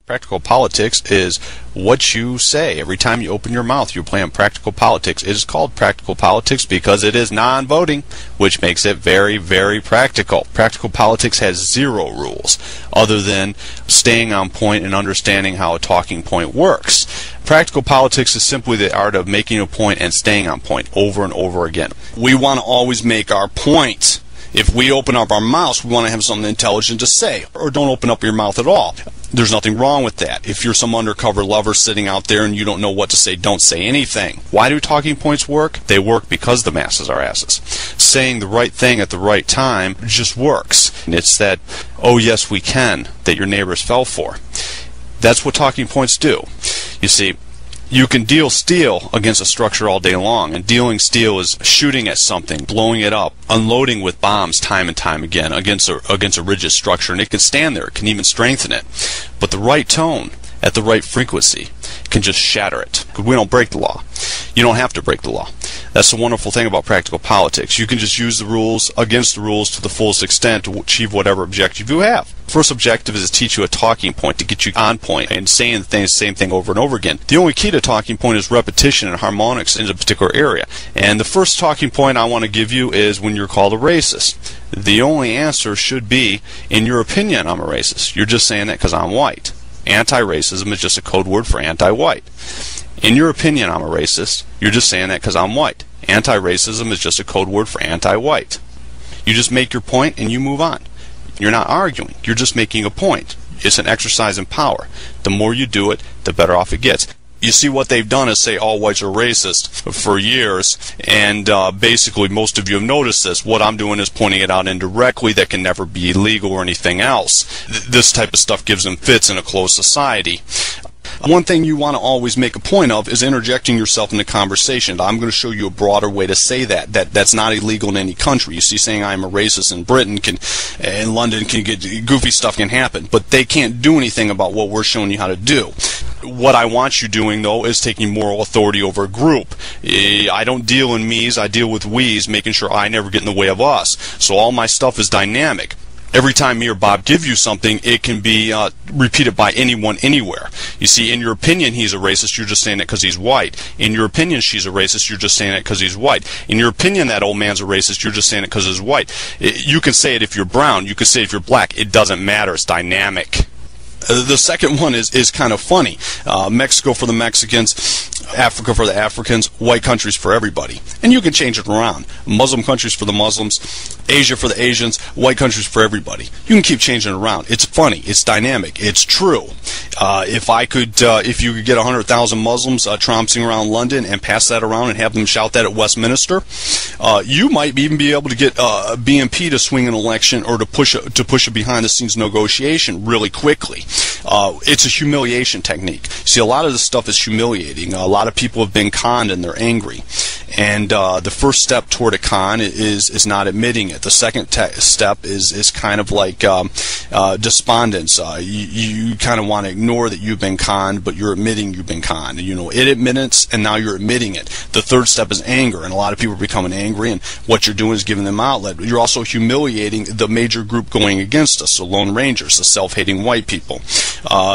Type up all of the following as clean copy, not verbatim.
Practical politics is what you say. Every time you open your mouth, you're playing practical politics. It is called practical politics because it is non-voting, which makes it very, very practical. Practical politics has zero rules other than staying on point and understanding how a talking point works. Practical politics is simply the art of making a point and staying on point over and over again. We want to always make our point. If we open up our mouths, we want to have something intelligent to say, or don't open up your mouth at all. There's nothing wrong with that. If you're some undercover lover sitting out there and you don't know what to say, don't say anything. Why do talking points work? They work because the masses are asses. Saying the right thing at the right time just works. And it's that, oh yes we can, that your neighbors fell for. That's what talking points do. You see, you can deal steel against a structure all day long, and dealing steel is shooting at something, blowing it up, unloading with bombs time and time again against a rigid structure, and it can stand there, it can even strengthen it. But the right tone at the right frequency can just shatter it. Because we don't break the law. You don't have to break the law. That's the wonderful thing about practical politics. You can just use the rules against the rules to the fullest extent to achieve whatever objective you have. First objective is to teach you a talking point, to get you on point and saying the same thing over and over again. The only key to talking point is repetition and harmonics in a particular area. And the first talking point I want to give you is when you're called a racist. The only answer should be, in your opinion, I'm a racist. You're just saying that because I'm white. Anti-racism is just a code word for anti-white. In your opinion, I'm a racist. You're just saying that because I'm white. Anti-racism is just a code word for anti-white. You just make your point and you move on. You're not arguing. You're just making a point. It's an exercise in power. The more you do it, the better off it gets. You see, what they've done is say all whites are racist for years, and basically most of you have noticed this. What I'm doing is pointing it out indirectly. That can never be illegal or anything else. This type of stuff gives them fits in a closed society. One thing you want to always make a point of is interjecting yourself in the conversation. I'm going to show you a broader way to say that's not illegal in any country. You see, saying I'm a racist in Britain in London can get goofy stuff can happen, but they can't do anything about what we're showing you how to do. What I want you doing, though, is taking moral authority over a group. I don't deal in me's, I deal with we's, making sure I never get in the way of us. So all my stuff is dynamic. Every time me or Bob give you something, it can be repeated by anyone, anywhere. You see, in your opinion, he's a racist, you're just saying it because he's white. In your opinion, she's a racist, you're just saying it because he's white. In your opinion, that old man's a racist, you're just saying it because he's white. You can say it if you're brown, you can say it if you're black. It doesn't matter, it's dynamic. The second one is kind of funny. Mexico for the Mexicans, Africa for the Africans, white countries for everybody. And you can change it around. Muslim countries for the Muslims, Asia for the Asians, white countries for everybody. You can keep changing it around. It's funny. It's dynamic. It's true. If you could get 100,000 Muslims trouncing around London and pass that around and have them shout that at Westminster, you might even be able to get BNP to swing an election or to push a behind-the-scenes negotiation really quickly. It's a humiliation technique. See, a lot of this stuff is humiliating. A lot of people have been conned and they're angry. And the first step toward a con is not admitting it. The second step is kind of like despondence. You kind of want to ignore that you've been conned, but you're admitting you've been conned. You know, it admits, and now you're admitting it. The third step is anger, and a lot of people are becoming angry, and what you're doing is giving them outlet. You're also humiliating the major group going against us, the Lone Rangers, the self-hating white people.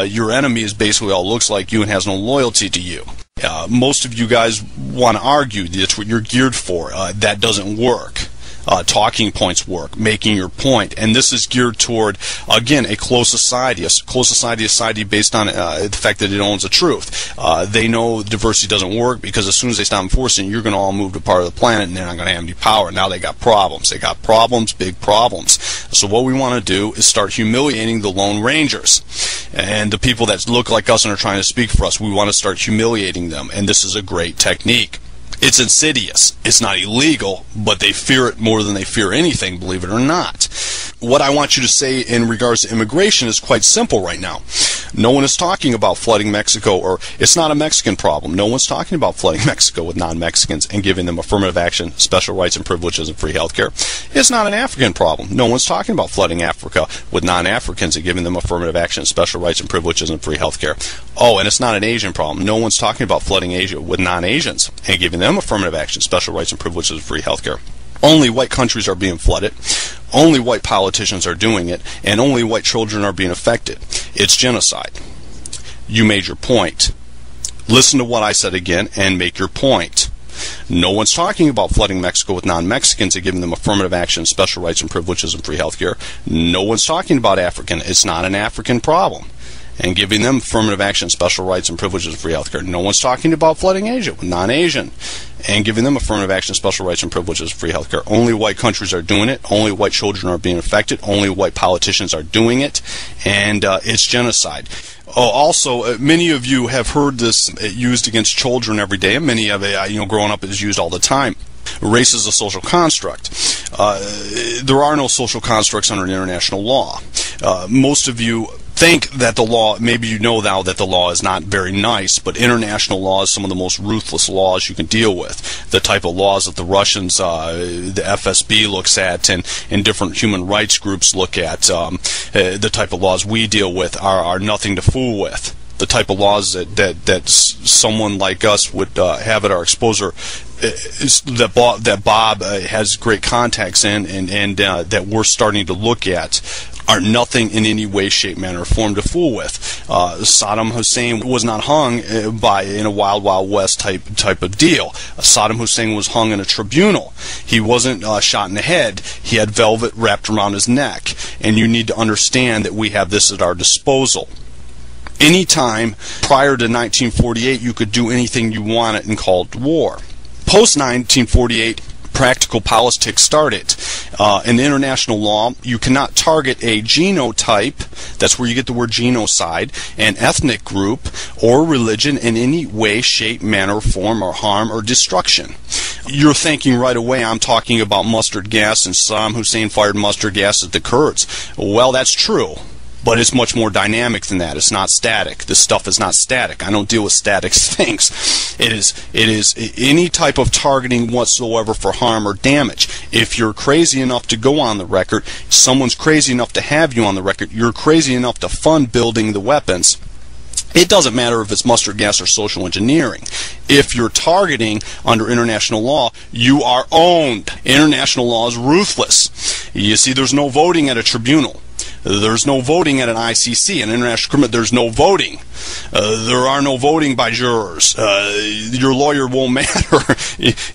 Your enemy is basically all looks like you and has no loyalty to you. Most of you guys want to argue. That's what you're geared for. That doesn't work. Talking points work, making your point, and this is geared toward, again, a closed society. A closed society is a society based on the fact that it owns the truth. They know diversity doesn't work because as soon as they stop enforcing it, you're going to all move to part of the planet and they're not going to have any power. Now they got problems. They got problems, big problems. So what we want to do is start humiliating the Lone Rangers and the people that look like us and are trying to speak for us. We want to start humiliating them, and this is a great technique. It's insidious. It's not illegal, but they fear it more than they fear anything, believe it or not. What I want you to say in regards to immigration is quite simple right now. No one is talking about flooding Mexico, or it's not a Mexican problem. No one's talking about flooding Mexico with non-Mexicans and giving them affirmative action, special rights and privileges, and free health care. It's not an African problem. No one's talking about flooding Africa with non-Africans and giving them affirmative action, special rights and privileges, and free health care. Oh, and it's not an Asian problem. No one's talking about flooding Asia with non-Asians and giving them affirmative action, special rights and privileges, and free health care. Only white countries are being flooded. Only white politicians are doing it, and only white children are being affected. It's genocide. you made your point. Listen to what I said again and make your point. No one's talking about flooding Mexico with non-Mexicans and giving them affirmative action, special rights and privileges, and free health care. No one's talking about African. It's not an African problem. And giving them affirmative action, special rights and privileges, and free health care. No one's talking about flooding Asia with non-Asian and giving them affirmative action, special rights and privileges, free health care. Only white countries are doing it. Only white children are being affected. Only white politicians are doing it. And it's genocide. Also, many of you have heard this used against children every day, and many of it, growing up, is used all the time. Race is a social construct. There are no social constructs under international law. Most of you think that the law, maybe you know now that the law is not very nice, but international law is some of the most ruthless laws you can deal with. The type of laws that the Russians, the FSB looks at, and different human rights groups look at, the type of laws we deal with are nothing to fool with. The type of laws that someone like us would have at our exposure, that Bob has great contacts in, and that we're starting to look at, are nothing in any way, shape, manner, or form to fool with. Saddam Hussein was not hung in a Wild Wild West type of deal. Saddam Hussein was hung in a tribunal. He wasn't shot in the head. He had velvet wrapped around his neck. And you need to understand that we have this at our disposal. Anytime prior to 1948, you could do anything you wanted and called war. Post-1948, practical politics started. In international law, you cannot target a genotype, that's where you get the word genocide, an ethnic group, or religion in any way, shape, manner, form, or harm, or destruction. You're thinking right away, I'm talking about mustard gas, and Saddam Hussein fired mustard gas at the Kurds. Well, that's true. But it's much more dynamic than that. It's not static. This stuff is not static. I don't deal with static things. It is any type of targeting whatsoever for harm or damage. If you're crazy enough to go on the record, someone's crazy enough to have you on the record, you're crazy enough to fund building the weapons. It doesn't matter if it's mustard gas or social engineering. If you're targeting under international law, you are owned. International law is ruthless. You see, there's no voting at a tribunal. There's no voting at an ICC, an international criminal. There's no voting. There are no voting by jurors. Your lawyer won't matter.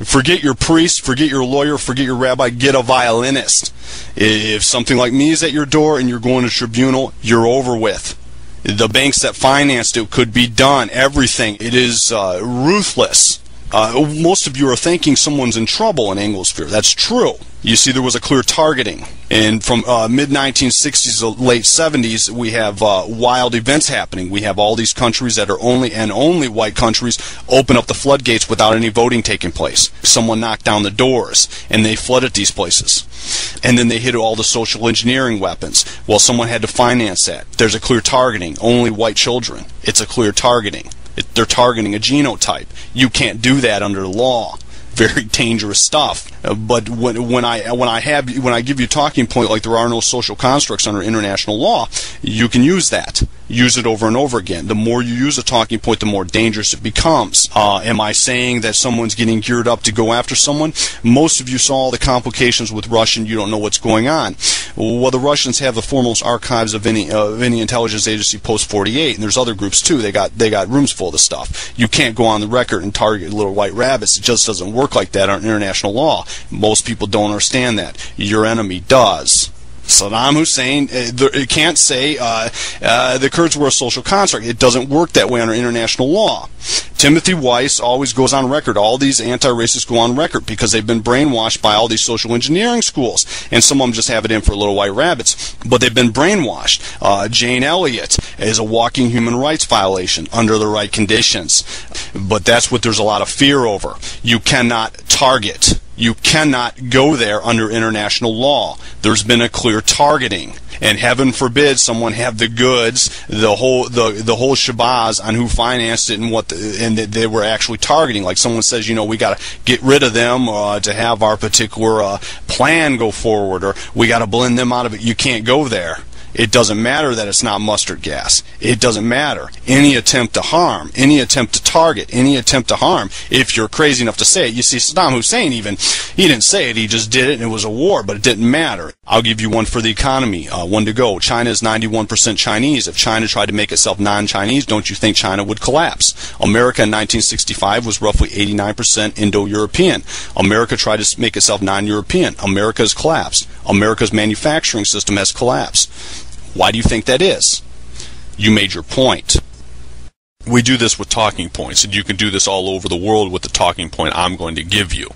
Forget your priest, forget your lawyer, forget your rabbi, get a violinist. If something like me is at your door and you're going to tribunal, you're over with. The banks that financed it could be done. Everything. It is ruthless. Most of you are thinking someone's in trouble in Anglosphere. That's true. You see, there was a clear targeting. And from mid-1960s to late 70s, we have wild events happening. We have all these countries that are only white countries open up the floodgates without any voting taking place. Someone knocked down the doors, and they flooded these places. And then they hit all the social engineering weapons. Well, someone had to finance that. There's a clear targeting. Only white children. It's a clear targeting. They're targeting a genotype. You can't do that under law. Very dangerous stuff. But when I give you a talking point like there are no social constructs under international law, you can use that. Use it over and over again. The more you use a talking point, the more dangerous it becomes. Am I saying that someone's getting geared up to go after someone? Most of you saw all the complications with Russia and you don't know what's going on. Well, the Russians have the foremost archives of any intelligence agency post-48, and there's other groups too. They got rooms full of this stuff. You can't go on the record and target little white rabbits. It just doesn't work like that under international law. Most people don't understand that. Your enemy does. Saddam Hussein can't say the Kurds were a social construct. It doesn't work that way under international law. Timothy Weiss always goes on record. All these anti-racists go on record because they've been brainwashed by all these social engineering schools. And some of them just have it in for little white rabbits. But they've been brainwashed. Jane Elliott is a walking human rights violation under the right conditions. But that's what there's a lot of fear over. You cannot target. You cannot go there under international law. There's been a clear targeting. And heaven forbid someone have the goods, the whole shabazz on who financed it and that they were actually targeting. Like someone says, we got to get rid of them to have our particular plan go forward, or we got to blend them out of it. You can't go there. It doesn't matter that it's not mustard gas. It doesn't matter. Any attempt to harm, any attempt to target, any attempt to harm, if you're crazy enough to say it. You see, Saddam Hussein even, he didn't say it, he just did it, and it was a war, but it didn't matter. I'll give you one for the economy, one to go. China is 91% Chinese. If China tried to make itself non-Chinese, don't you think China would collapse? America in 1965 was roughly 89% Indo-European. America tried to make itself non-European. America has collapsed. America's manufacturing system has collapsed. Why do you think that is? You made your point. We do this with talking points, and you can do this all over the world with the talking point I'm going to give you.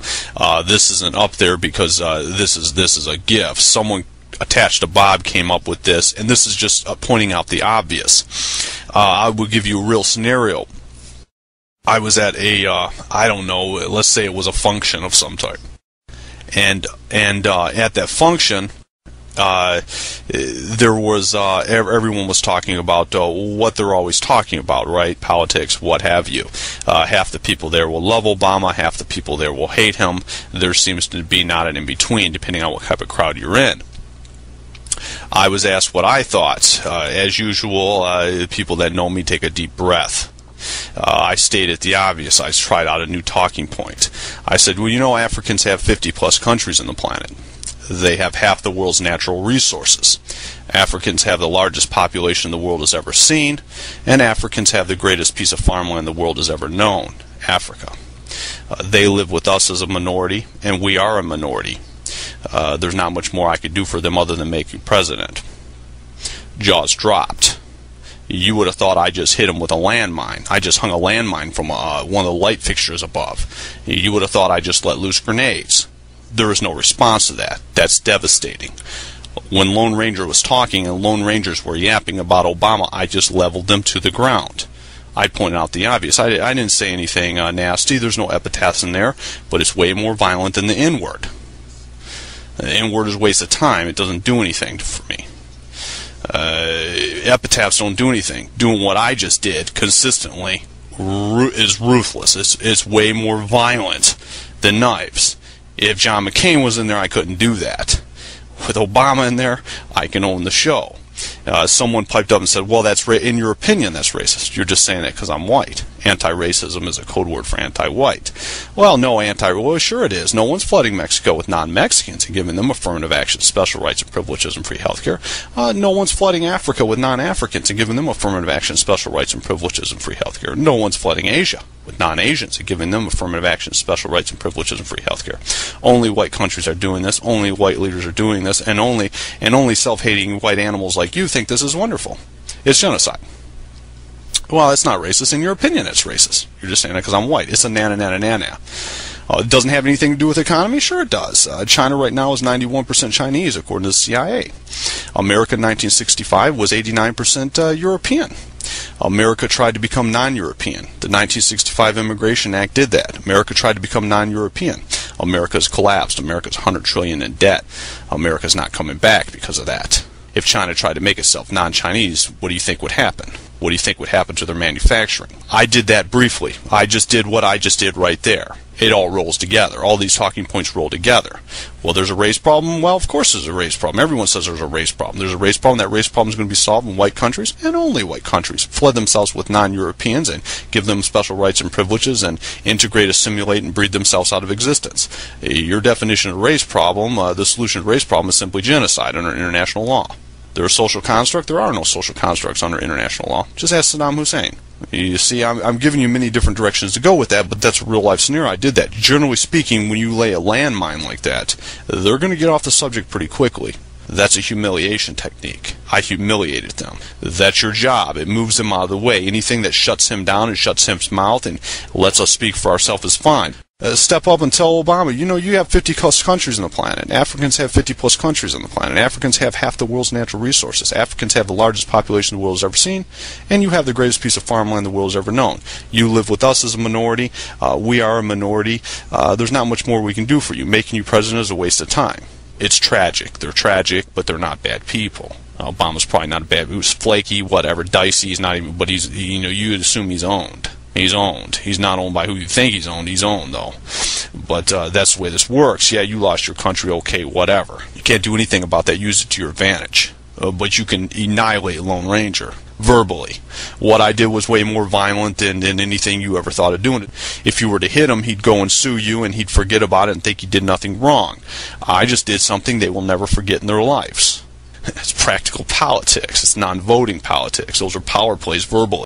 This isn't up there because this is a gift. Someone attached to Bob came up with this, and this is just pointing out the obvious. I will give you a real scenario. I was at a I don't know, let's say it was a function of some type, and at that function, there was everyone was talking about what they're always talking about, right? Politics, what have you. Half the people there will love Obama, half the people there will hate him. There seems to be not an in-between, depending on what type of crowd you're in. I was asked what I thought. As usual, people that know me take a deep breath. I stated the obvious. I tried out a new talking point. I said, well, you know, Africans have 50-plus countries on the planet. They have half the world's natural resources. Africans have the largest population the world has ever seen, and Africans have the greatest piece of farmland the world has ever known, Africa. They live with us as a minority, and we are a minority. There's not much more I could do for them other than make you president. Jaws dropped. You would have thought I just hit him with a landmine. I just hung a landmine from one of the light fixtures above. You would have thought I just let loose grenades. There is no response to that. That's devastating. When Lone Ranger was talking and Lone Rangers were yapping about Obama, I just leveled them to the ground. I pointed out the obvious. I didn't say anything nasty. There's no epithets in there, but it's way more violent than the N-word. The N-word is a waste of time. It doesn't do anything for me. Epitaphs don't do anything. Doing what I just did consistently is ruthless. It's way more violent than knives. If John McCain was in there, I couldn't do that. With Obama in there, I can own the show. Someone piped up and said, well, that's in your opinion, that's racist. You're just saying that because I'm white. Anti-racism is a code word for anti-white. Well, no, well, sure it is. No one's flooding Mexico with non-Mexicans and giving them affirmative action, special rights and privileges, and free health care. No one's flooding Africa with non-Africans and giving them affirmative action, special rights and privileges, and free health care. No one's flooding Asia with non-Asians and giving them affirmative action, special rights and privileges, and free health care. Only white countries are doing this. Only white leaders are doing this, and only self-hating white animals like you think this is wonderful. It's genocide. Well, it's not racist. In your opinion, it's racist. You're just saying that because I'm white. It's a nana. It doesn't have anything to do with the economy? Sure it does. China right now is 91% Chinese, according to the CIA. America in 1965 was 89% European. America tried to become non-European. The 1965 Immigration Act did that. America tried to become non-European. America's collapsed. America's $100 trillion in debt. America's not coming back because of that. If China tried to make itself non-Chinese, what do you think would happen? What do you think would happen to their manufacturing? I did that briefly. I just did what I just did right there. It all rolls together. All these talking points roll together. Well, there's a race problem. Well, of course there's a race problem. Everyone says there's a race problem. There's a race problem. That race problem is going to be solved when white countries, and only white countries, flood themselves with non-Europeans and give them special rights and privileges and integrate, assimilate, and breed themselves out of existence. Your definition of race problem, the solution to race problem is simply genocide under international law. They're a social construct. There are no social constructs under international law. Just ask Saddam Hussein. You see, I'm giving you many different directions to go with that, but that's a real-life scenario. I did that. Generally speaking, when you lay a landmine like that, they're going to get off the subject pretty quickly. That's a humiliation technique. I humiliated them. That's your job. It moves them out of the way. Anything that shuts him down and shuts his mouth and lets us speak for ourselves is fine. Step up and tell Obama, you know, you have 50-plus countries on the planet. Africans have 50-plus countries on the planet. Africans have half the world's natural resources. Africans have the largest population the world has ever seen, and you have the greatest piece of farmland the world has ever known. You live with us as a minority. We are a minority. There's not much more we can do for you. Making you president is a waste of time. It's tragic. They're tragic, but they're not bad people. Obama's probably not a bad. He was flaky, whatever, dicey. He's not even. But he's, you know, you'd assume he's owned. He's owned. He's not owned by who you think he's owned. He's owned, though. But that's the way this works. Yeah, you lost your country. Okay, whatever. You can't do anything about that. Use it to your advantage. but you can annihilate Lone Ranger verbally. What I did was way more violent than anything you ever thought of doing. If you were to hit him, he'd go and sue you, and he'd forget about it and think he did nothing wrong. I just did something they will never forget in their lives. It's practical politics. It's non-voting politics. Those are power plays verbally.